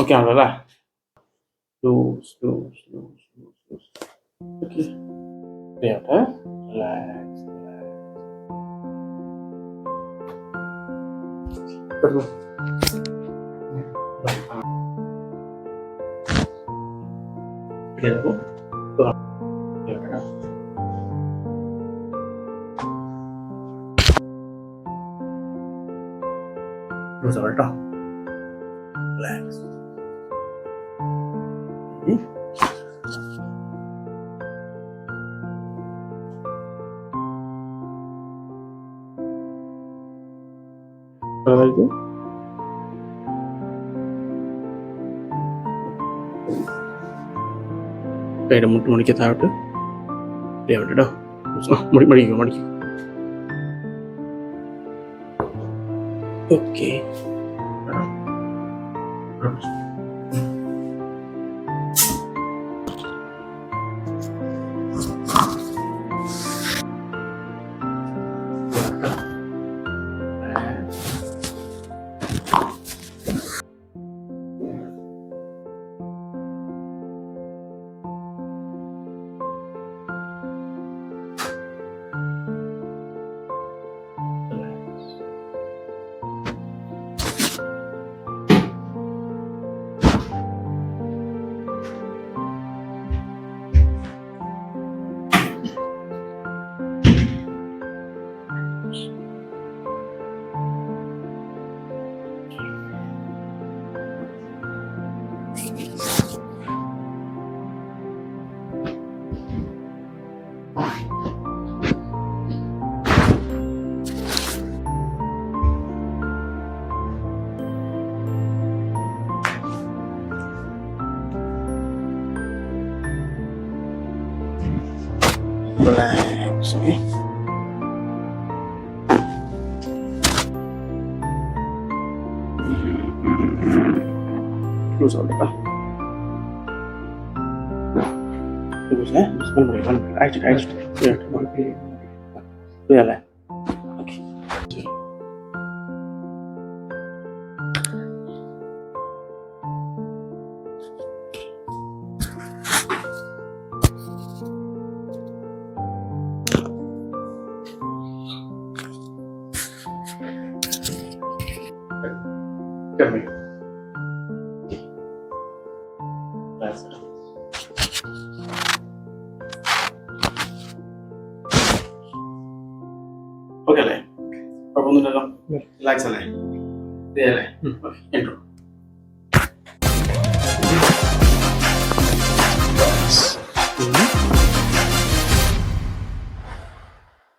Okay ആണല്ലോ അല്ലേ? Loose loose loose loose loose. Okay, relax relax. കിടന്നു. കിടന്നു. കിടക്കണം. ലൂസ് ആവട്ടെ കേട്ടോ. റിലാക്സ്. അതായത് കൈയുടെ മുട്ട് മണിക്ക് താഴോട്ട് കേട്ടോ. മടിക്കോ മടിക്കോ. Okay, relax. Okay. Lose out ka. Lose na. One more. Right. Yeah. Yeah. Okay. Come here. That's it. Okay, അല്ലേ? കുഴപ്പമൊന്നുമില്ലല്ലോ. റിലാക്സ് അല്ലേ? അല്ലേ? ഓക്കെ,